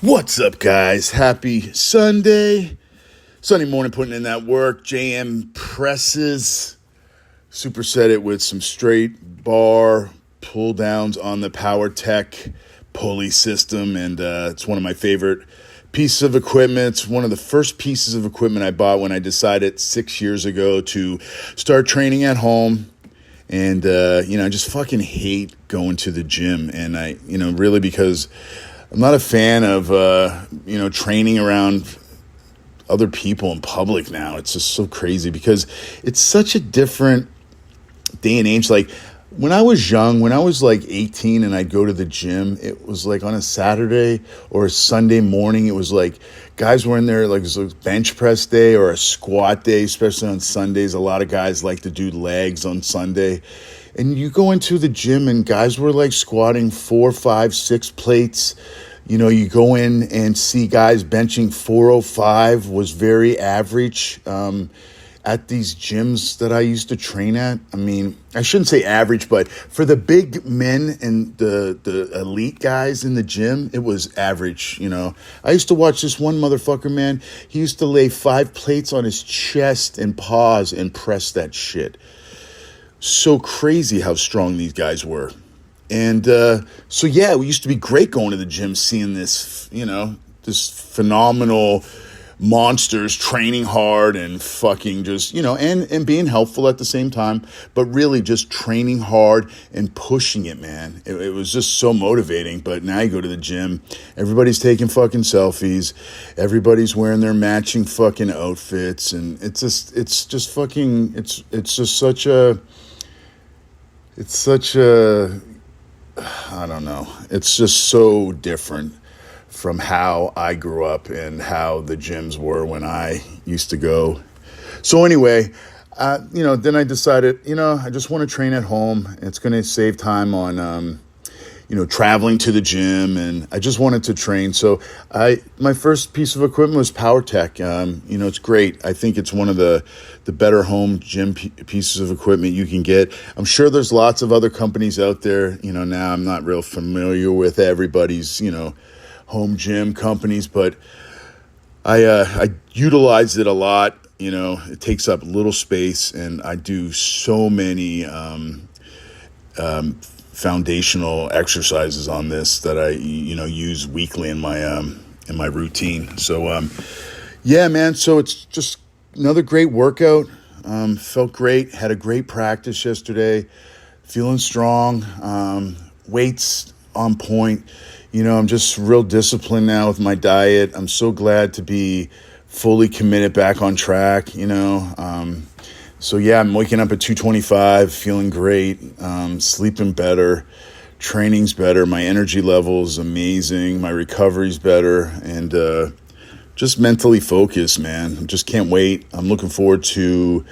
What's up, guys? Happy Sunday. Sunday morning, putting in that work. JM presses. Superset it with some straight bar pull downs on the PowerTech pulley system. And it's one of my favorite pieces of equipment. It's one of the first pieces of equipment I bought when I decided 6 years ago to start training at home. And, I just fucking hate going to the gym. And really because I'm not a fan of, training around other people in public now. It's just so crazy because it's such a different day and age. Like when I was young, when I was like 18 and I'd go to the gym, it was like on a Saturday or a Sunday morning. It was like guys were in there, like it was a bench press day or a squat day, especially on Sundays. A lot of guys like to do legs on Sunday. And you go into the gym and guys were like squatting 4, 5, 6 plates. You go in and see guys benching 405 was very average at these gyms that I used to train at. I mean, I shouldn't say average, but for the big men and the elite guys in the gym, it was average, I used to watch this one motherfucker, man. He used to lay 5 plates on his chest and pause and press that shit. So crazy how strong these guys were. And it used to be great going to the gym, seeing this, this phenomenal monsters training hard and fucking just, and being helpful at the same time, but really just training hard and pushing it, man. It was just so motivating. But now you go to the gym, everybody's taking fucking selfies, everybody's wearing their matching fucking outfits, and it's just such a I don't know. It's just so different from how I grew up and how the gyms were when I used to go. So anyway, then I decided, I just want to train at home. It's going to save time on, traveling to the gym, and I just wanted to train. So my first piece of equipment was PowerTech. It's great. I think it's one of the better home gym pieces of equipment you can get. I'm sure there's lots of other companies out there. Now I'm not real familiar with everybody's, home gym companies, but I utilize it a lot. It takes up little space, and I do so many foundational exercises on this that I use weekly in my routine. So man, so it's just another great workout. Felt great, had a great practice yesterday, feeling strong, weights on point. I'm just real disciplined now with my diet. I'm so glad to be fully committed back on track, I'm waking up at 2:25, feeling great, sleeping better, training's better, my energy level's amazing, my recovery's better, and just mentally focused, man. Just can't wait. I'm looking forward to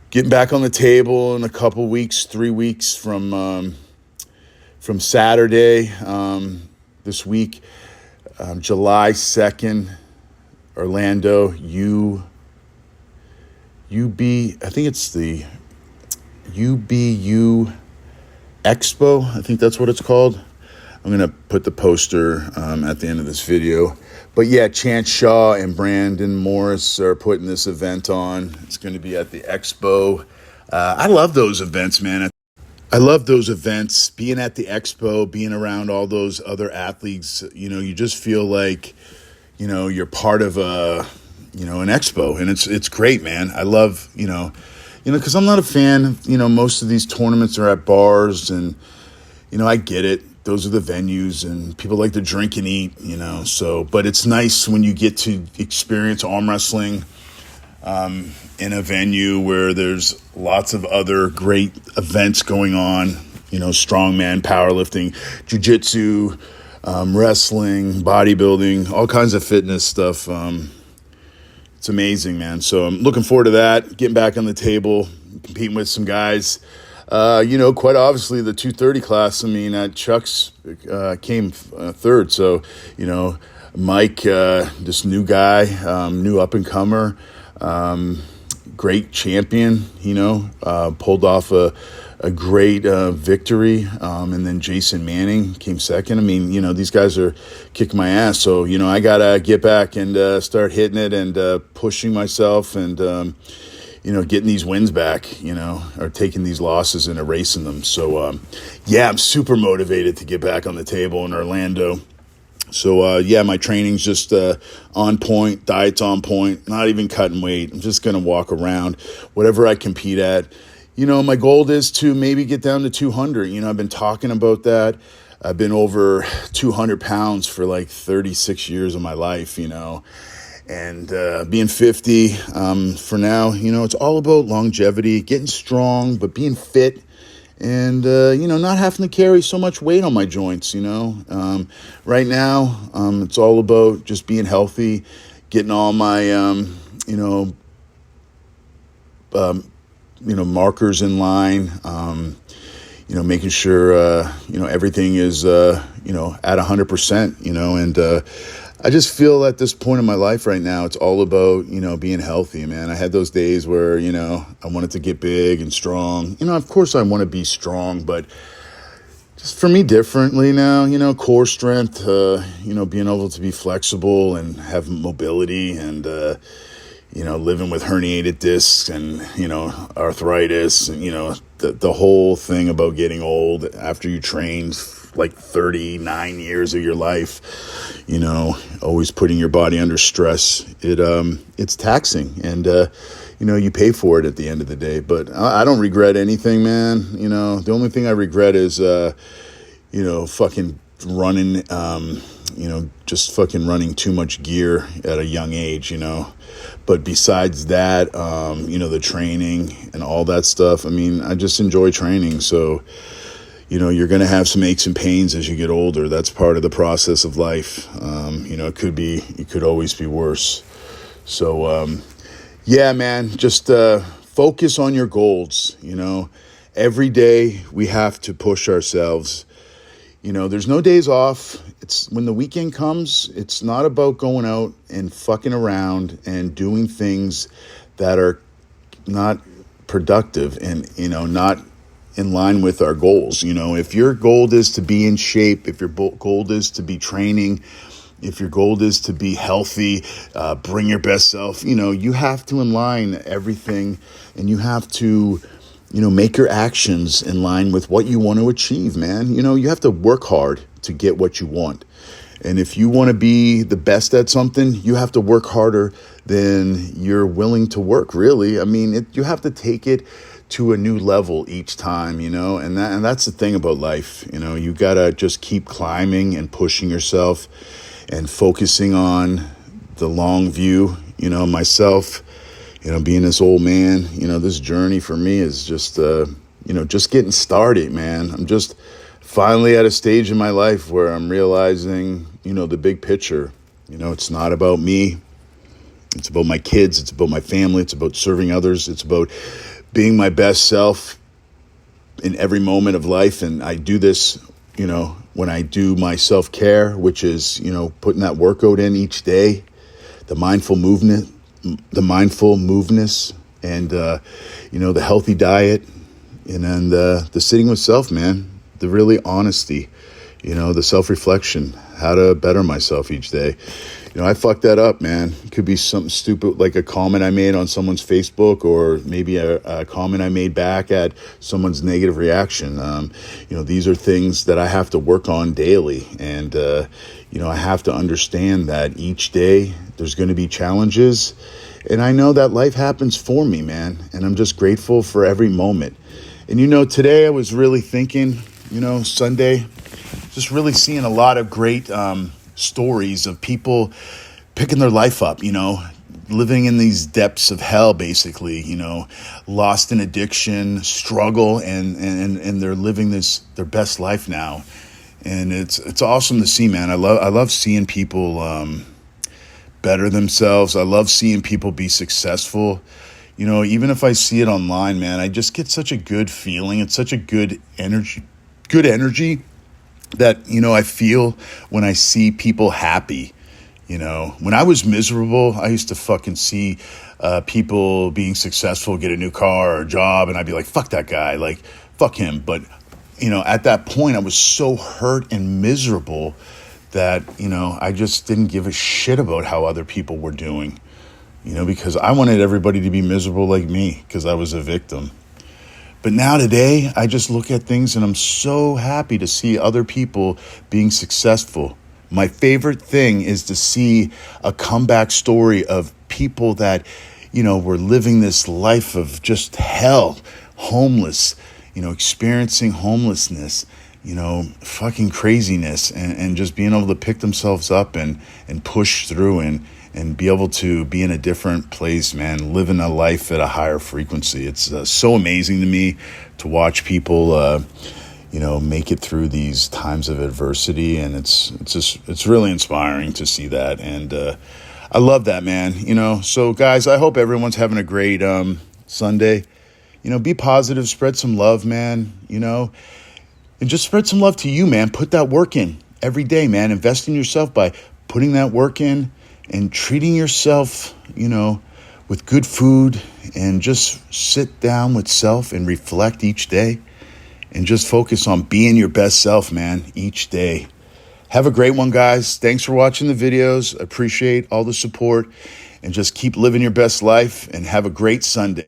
getting back on the table in a couple weeks, 3 weeks from Saturday this week, July 2nd, Orlando, I think it's the UBU Expo. I think that's what it's called. I'm going to put the poster at the end of this video. But yeah, Chance Shaw and Brandon Morris are putting this event on. It's going to be at the Expo. I love those events, man. I love those events, being at the Expo, being around all those other athletes. You just feel like, you're part of an expo, and it's great, man. I love, because I'm not a fan, most of these tournaments are at bars, and, I get it. Those are the venues, and people like to drink and eat, but it's nice when you get to experience arm wrestling in a venue where there's lots of other great events going on, strongman, powerlifting, jiu-jitsu, wrestling, bodybuilding, all kinds of fitness stuff. It's amazing, man. So I'm looking forward to that, getting back on the table, competing with some guys. Quite obviously the 230 class, Chuck's came third. So, Mike, this new guy, new up-and-comer, great champion, pulled off a a great victory. And then Jason Manning came second. I mean, these guys are kicking my ass. So, I got to get back and start hitting it and pushing myself and, getting these wins back, or taking these losses and erasing them. So, I'm super motivated to get back on the table in Orlando. So, my training's just on point, diet's on point, not even cutting weight. I'm just going to walk around, whatever I compete at. My goal is to maybe get down to 200. I've been talking about that. I've been over 200 pounds for like 36 years of my life, and being 50 for now, it's all about longevity, getting strong, but being fit. And, not having to carry so much weight on my joints, right now, it's all about just being healthy, getting all my, markers in line, making sure, everything is, at 100%, and I just feel at this point in my life right now, it's all about, being healthy, man. I had those days where, I wanted to get big and strong. Of course I want to be strong, but just for me differently now, core strength, being able to be flexible and have mobility and, living with herniated discs and, arthritis and, the whole thing about getting old after you trained like 39 years of your life, always putting your body under stress. It's taxing and, you pay for it at the end of the day, but I don't regret anything, man. The only thing I regret is, fucking running, just fucking running too much gear at a young age, But besides that, the training and all that stuff, I just enjoy training. So, you're going to have some aches and pains as you get older. That's part of the process of life. It could always be worse. So, man, just focus on your goals. Every day we have to push ourselves. There's no days off. It's when the weekend comes, it's not about going out and fucking around and doing things that are not productive and, not in line with our goals. If your goal is to be in shape, if your goal is to be training, if your goal is to be healthy, bring your best self, you have to align everything and you have to, make your actions in line with what you want to achieve, man. You have to work hard to get what you want. And if you want to be the best at something, you have to work harder than you're willing to work, really. You have to take it to a new level each time, and that's the thing about life. You got to just keep climbing and pushing yourself and focusing on the long view. Myself, being this old man, this journey for me is just, just getting started, man. I'm just finally at a stage in my life where I'm realizing, the big picture. It's not about me. It's about my kids. It's about my family. It's about serving others. It's about being my best self in every moment of life. And I do this, when I do my self-care, which is, putting that workout in each day, the mindful movements and, the healthy diet and then the sitting with self, man, the really honesty, the self-reflection, how to better myself each day. I fucked that up, man. It could be something stupid like a comment I made on someone's Facebook or maybe a comment I made back at someone's negative reaction. These are things that I have to work on daily. And, I have to understand that each day there's going to be challenges. And I know that life happens for me, man. And I'm just grateful for every moment. And, today I was really thinking, Sunday, just really seeing a lot of great stories of people picking their life up, living in these depths of hell, basically, lost in addiction, struggle, and they're living their best life now. And it's awesome to see, man. I love seeing people better themselves. I love seeing people be successful. Even if I see it online, man, I just get such a good feeling. It's such a good energy that, I feel when I see people happy. When I was miserable, I used to fucking see people being successful, get a new car or a job, and I'd be like, fuck that guy. Like, fuck him. But, at that point, I was so hurt and miserable that, I just didn't give a shit about how other people were doing, because I wanted everybody to be miserable like me because I was a victim. But now today, I just look at things and I'm so happy to see other people being successful. My favorite thing is to see a comeback story of people that, were living this life of just hell, homeless, experiencing homelessness, fucking craziness, and just being able to pick themselves up and push through and be able to be in a different place, man, living a life at a higher frequency. It's so amazing to me to watch people, make it through these times of adversity. And it's really inspiring to see that. And I love that, man. So guys, I hope everyone's having a great Sunday. Be positive, spread some love, man, and just spread some love to you, man. Put that work in every day, man. Invest in yourself by putting that work in and treating yourself, with good food, and just sit down with self and reflect each day and just focus on being your best self, man, each day. Have a great one, guys. Thanks for watching the videos. Appreciate all the support, and just keep living your best life and have a great Sunday.